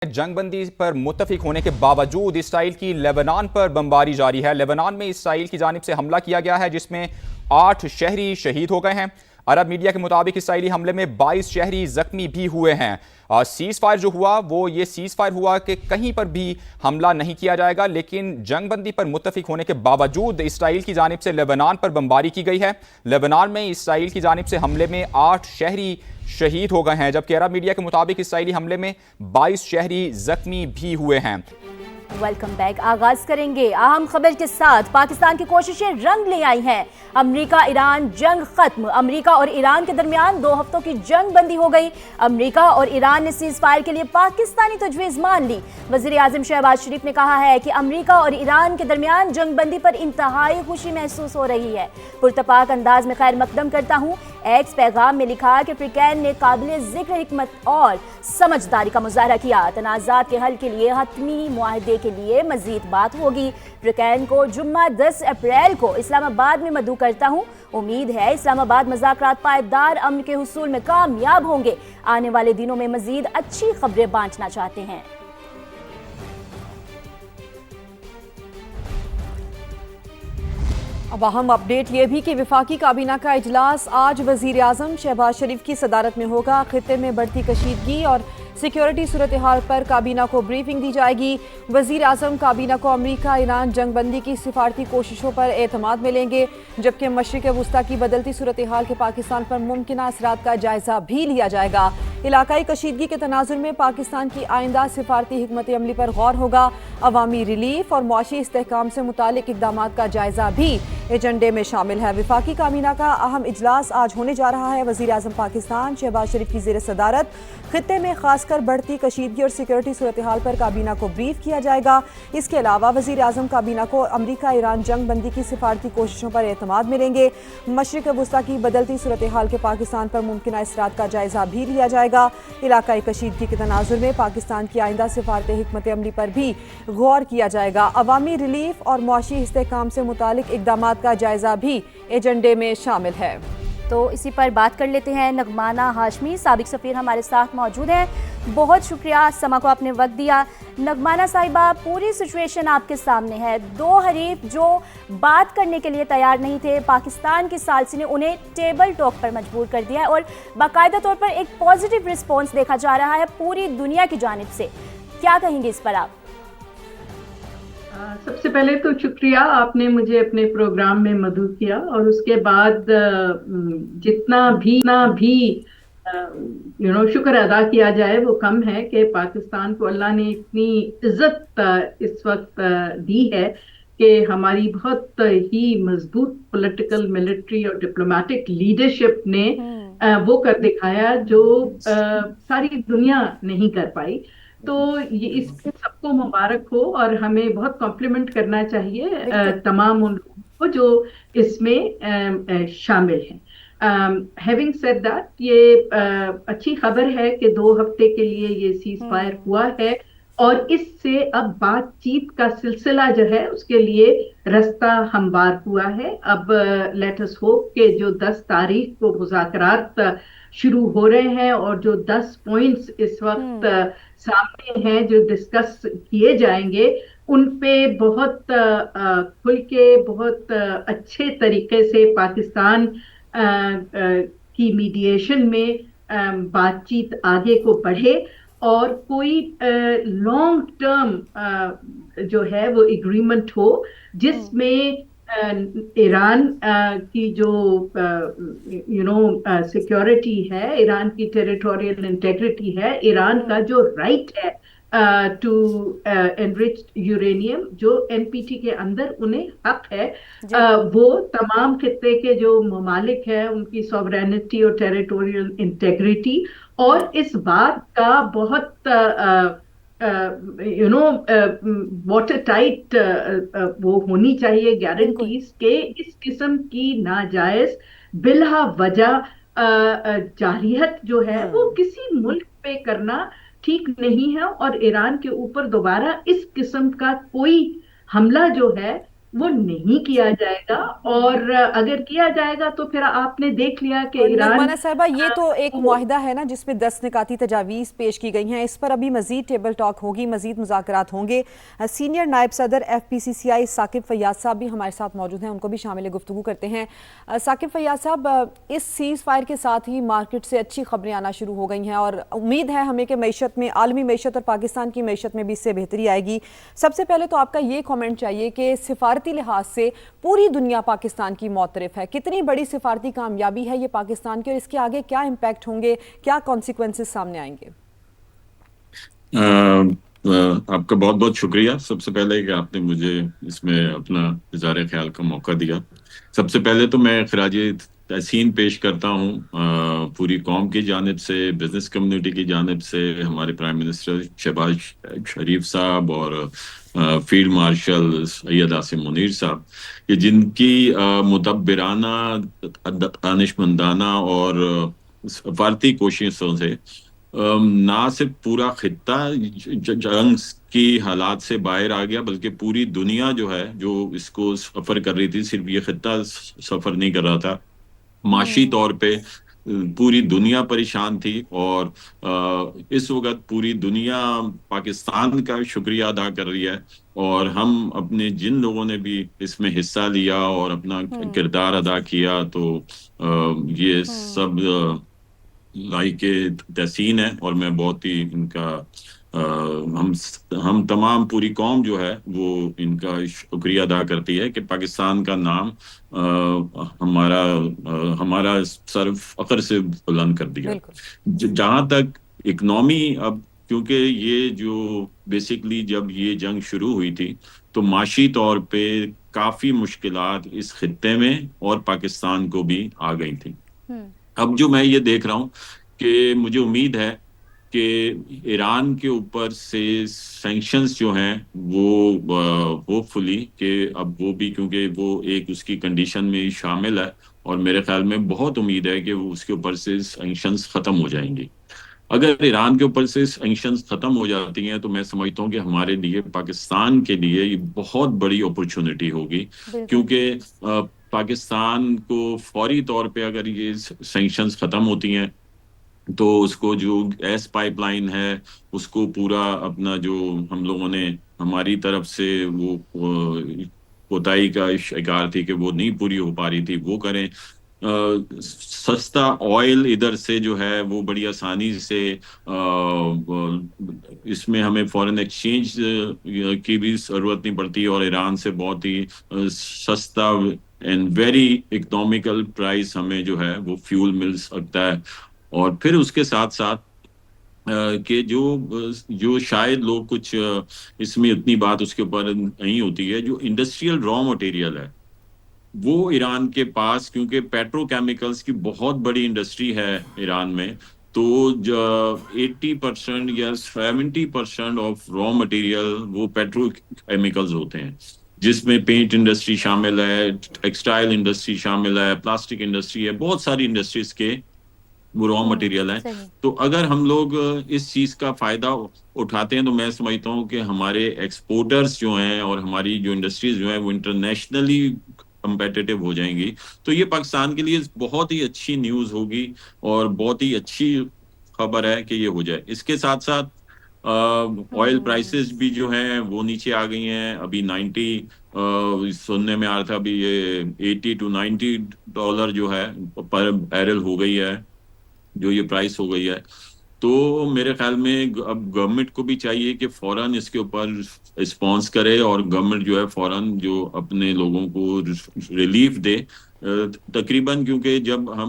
जंगबंदी पर मुत्तफिक होने के बावजूद इसराइल की लेबनान पर बमबारी जारी है। लेबनान में इसराइल की जानिब से हमला किया गया है जिसमें 8 शहरी शहीद हो गए हैं। अरब मीडिया के मुताबिक इसराइली हमले में 22 शहरी जख्मी भी हुए हैं। सीज फायर जो हुआ वो ये सीज फायर हुआ कि कहीं पर भी हमला नहीं किया जाएगा, लेकिन जंगबंदी पर मुत्तफिक होने के बावजूद इसराइल की जानिब से लेबनान पर बमबारी की गई है। लेबनान में इसराइल की जानिब से हमले में 8 शहरी शहीद हो गए हैं, जबकि अरब मीडिया के मुताबिक इसराइली हमले में 22 शहरी जख्मी भी हुए हैं। Welcome back. आगाज करेंगे अहम खबर के साथ। पाकिस्तान की कोशिशें रंग ले आई हैं। अमेरिका ईरान जंग खत्म। अमेरिका और ईरान के दरमियान 2 हफ्तों की जंग बंदी हो गई। अमेरिका और ईरान ने सीज फायर के लिए पाकिस्तानी तजवीज मान ली। वजीर आजम शहबाज शरीफ ने कहा है कि अमेरिका और ईरान के दरमियान जंग बंदी पर इंतहाई खुशी महसूस हो रही है। पुरतपाक अंदाज में खैर मकदम करता हूँ। एक्स पैगाम में लिखा कि फ्रिकैन ने काबिल जिक्र हिकमत और समझदारी का मुजाहरा किया। तनाज़ात के हल के लिए हतमी मुआहदे के लिए मजीद बात होगी। फ्रिकैन को जुम्मा 10 अप्रैल को इस्लामाबाद में मदऊ करता हूँ। उम्मीद है इस्लामाबाद मुज़ाकरात पायदार अमन के हुसूल में कामयाब होंगे। आने वाले दिनों में मजीद अच्छी खबरें बांटना चाहते हैं। अब अहम अपडेट ये भी कि वफाकी काबीना का इजलास आज वजीर आजम शहबाज शरीफ की सदारत में होगा। खित्ते में बढ़ती कशीदगी और सिक्योरिटी सूरत हाल पर काबीना को ब्रीफिंग दी जाएगी। वजीर आजम काबीना को अमरीका ईरान जंगबंदी की सिफारती कोशिशों पर एतमाद में लेंगे, जबकि मशरिक़ वस्ता की बदलती सूरत हाल के पाकिस्तान पर मुमकिन असरात का जायजा भी लिया जाएगा। इलाकाई कशीदगी के तनाजुर में पाकिस्तान की आइंदा सिफारती हिकमत अमली पर गौर होगा। अवामी रिलीफ और मुआशी इस्तेहकाम से मुतालिक इकदाम का जायजा भी एजेंडे में शामिल है। वफाकी काबीना का अहम इजलास आज होने जा रहा है। वजीर आजम पाकिस्तान शहबाज शरीफ की ज़ेर सदारत खित्ते में खासकर बढ़ती कशीदगी और सिक्योरिटी सूरत हाल पर काबीना को ब्रीफ किया जाएगा। इसके अलावा वजीर आजम काबीना को अमरीका ईरान जंग बंदी की सिफारती कोशिशों पर एतमाद में लेंगे। मशरिक़ वस्ता की बदलती सूरत हाल के पाकिस्तान पर मुमकिन असरात का जायजा भी लिया जाएगा। इलाकाई कशीदगी के तनाजुर में पाकिस्तान की आइंदा सिफारत हिकमत अमली पर भी गौर किया जाएगा। अवामी रिलीफ और मुआशी इस्तेहकाम से मुतालिक इकदाम का जायजा भी एजेंडे में शामिल है। तो इसी पर बात कर लेते हैं। नगमाना हाशमी साबिक सफ़ीर हमारे साथ मौजूद हैं। बहुत शुक्रिया समा को आपने वक्त दिया। नगमाना साहिबा, पूरी सिचुएशन आपके सामने है। 2 हरीफ जो बात करने के लिए तैयार नहीं थे, पाकिस्तान की सालसी ने उन्हें टेबल टॉक पर मजबूर कर दिया है और बाकायदा तौर पर एक पॉजिटिव रिस्पॉन्स देखा जा रहा है पूरी दुनिया की जानिब से। क्या कहेंगे इस पर आप? सबसे पहले तो शुक्रिया, आपने मुझे अपने प्रोग्राम में मदऊ किया और उसके बाद जितना भी शुक्र अदा किया जाए वो कम है कि पाकिस्तान को अल्लाह ने इतनी इज्जत इस वक्त दी है कि हमारी बहुत ही मजबूत पॉलिटिकल, मिलिट्री और डिप्लोमेटिक लीडरशिप ने वो कर दिखाया जो सारी दुनिया नहीं कर पाई। तो ये इसके सबको मुबारक हो और हमें बहुत कॉम्प्लीमेंट करना चाहिए तमाम उन लोगों को जो इसमें शामिल हैं। हैविंग सेड दैट, ये अच्छी खबर है कि 2 हफ्ते के लिए ये सीज फायर हुआ है और इससे अब बातचीत का सिलसिला जो है उसके लिए रास्ता हमवार हुआ है। अब लेट अस होप के जो 10 तारीख को मुज़ाकरात शुरू हो रहे हैं और जो 10 पॉइंट्स इस वक्त सामने हैं जो डिस्कस किए जाएंगे, उन पे बहुत खुल के बहुत अच्छे तरीके से पाकिस्तान की मीडिएशन में बातचीत आगे को बढ़े और कोई लॉन्ग टर्म जो है वो एग्रीमेंट हो जिसमें ईरान की जो सिक्योरिटी है, ईरान की टेरिटोरियल इंटेग्रिटी है, ईरान का जो राइट है टू एनरिच्ड यूरेनियम जो एनपीटी के अंदर उन्हें हक है, वो तमाम खित्ते के जो ममालिक हैं उनकी सॉवरेनिटी और टेरिटोरियल इंटेग्रिटी और इस बात का बहुत वाटर टाइट वो होनी चाहिए गारंटीज के इस किस्म की नाजायज बिला वजह जारियत जो है वो किसी मुल्क पे करना ठीक नहीं है और ईरान के ऊपर दोबारा इस किस्म का कोई हमला जो है वो नहीं किया जाएगा। और अगर किया जाएगा तो फिर आपने देख लिया कि और ईरान नगमाना साहिबा, ये तो एक को मुआहिदा है ना जिसमें 10 निकाती तजावीज़ पेश की गई हैं। इस पर अभी मजीद टेबल टॉक होगी, मजीद मुज़ाकरात होंगे। सीनियर नायब सदर FPCCI साकिब फैयाज साहब भी हमारे साथ मौजूद हैं, उनको भी शामिल गुफ्तगू करते हैं। साकिब फैयाज साहब, इस सीज़ फायर के साथ ही मार्केट से अच्छी खबरें आना शुरू हो गई हैं और उम्मीद है हमें कि मीशत में, आलमी मीशत और पाकिस्तान की मीशत में भी इससे बेहतरी आएगी। सबसे पहले तो आपका ये कॉमेंट चाहिए कि सिफारती लिहाज से पूरी दुनिया पाकिस्तान की मौतरफ है, कितनी बड़ी सिफारती कामयाबी है ये पाकिस्तान की और इसके आगे क्या इम्पैक्ट होंगे, क्या कॉन्सिक्वेंसेस सामने आएंगे? आपका बहुत बहुत शुक्रिया सबसे पहले कि आपने मुझे इसमें अपना इज़हार ख्याल का मौका दिया। सबसे पहले तो मैं खराज तहसीन पेश करता हूँ पूरी कौम की जानिब से, बिजनेस कम्युनिटी की जानिब से, हमारे प्राइम मिनिस्टर शहबाज शरीफ साहब और फील्ड मार्शल सैयद आसिम मुनीर साहब, कि जिनकी मुदब्बिराना, दानिशमंदाना और सफारती कोशिशों से ना सिर्फ पूरा खित्ता जंग की हालात से बाहर आ गया, बल्कि पूरी दुनिया जो है, जो इसको सफर कर रही थी, सिर्फ ये खित्ता सफर नहीं कर रहा था, माशी तौर पे पूरी दुनिया परेशान थी। और इस वक्त पूरी दुनिया पाकिस्तान का शुक्रिया अदा कर रही है, और हम अपने जिन लोगों ने भी इसमें हिस्सा लिया और अपना किरदार अदा किया, तो ये सब लाइके तहसीन है। और मैं बहुत ही इनका हम तमाम पूरी कौम जो है वो इनका शुक्रिया अदा करती है कि पाकिस्तान का नाम हमारा सर फख्र से बुलंद कर दिया। जहां तक इकनॉमी, अब क्योंकि ये जो बेसिकली जब ये जंग शुरू हुई थी तो माशी तौर पे काफी मुश्किलात इस खित्ते में और पाकिस्तान को भी आ गई थी। अब जो मैं ये देख रहा हूँ कि मुझे उम्मीद है कि ईरान के ऊपर से सैंक्शंस जो हैं वो होपफुली कि अब वो भी, क्योंकि वो एक उसकी कंडीशन में शामिल है, और मेरे ख्याल में बहुत उम्मीद है कि वो उसके ऊपर से सैंक्शंस खत्म हो जाएंगी। अगर ईरान के ऊपर से सैंक्शंस खत्म हो जाती हैं तो मैं समझता हूँ कि हमारे लिए, पाकिस्तान के लिए ये बहुत बड़ी अपॉर्चुनिटी होगी, क्योंकि पाकिस्तान को फौरी तौर पे अगर ये सैंक्शंस खत्म होती हैं तो उसको जो गैस पाइपलाइन है उसको पूरा अपना, जो हम लोगों ने हमारी तरफ से वो कोताही का शिकार थी कि वो नहीं पूरी हो पा रही थी, वो करें। सस्ता ऑयल इधर से जो है वो बड़ी आसानी से, इसमें हमें फॉरेन एक्सचेंज की भी जरूरत नहीं पड़ती, और ईरान से बहुत ही सस्ता एंड वेरी इकोनॉमिकल प्राइस हमें जो है वो फ्यूल मिल सकता है। और फिर उसके साथ साथ कि जो शायद लोग कुछ इसमें इतनी बात उसके ऊपर नहीं होती है, जो इंडस्ट्रियल रॉ मटेरियल है वो ईरान के पास, क्योंकि पेट्रोकेमिकल्स की बहुत बड़ी इंडस्ट्री है ईरान में, तो 80% या 70% ऑफ रॉ मटेरियल वो पेट्रोकेमिकल्स होते हैं, जिसमें पेंट इंडस्ट्री शामिल है, टेक्सटाइल इंडस्ट्री शामिल है, प्लास्टिक इंडस्ट्री है, बहुत सारी इंडस्ट्रीज के वो रॉ मटेरियल है। तो अगर हम लोग इस चीज का फायदा उठाते हैं तो मैं समझता हूँ कि हमारे एक्सपोर्टर्स जो हैं और हमारी जो इंडस्ट्रीज जो हैं वो इंटरनेशनली कंपेटिटिव हो जाएंगी। तो ये पाकिस्तान के लिए बहुत ही अच्छी न्यूज़ होगी और बहुत ही अच्छी खबर है कि ये हो जाए। इसके साथ साथ ऑयल प्राइसेस भी जो हैं वो नीचे आ गई हैं। अभी 90 सुनने में आ रहा था, अभी ये $80 to $90 जो है पर बैरल हो गई है, जो ये प्राइस हो गई है। तो मेरे ख्याल में अब गवर्नमेंट को भी चाहिए कि फौरन इसके ऊपर रिस्पॉन्स करे, और गवर्नमेंट जो है फौरन जो अपने लोगों को रिलीफ दे तकरीबन, क्योंकि जब हम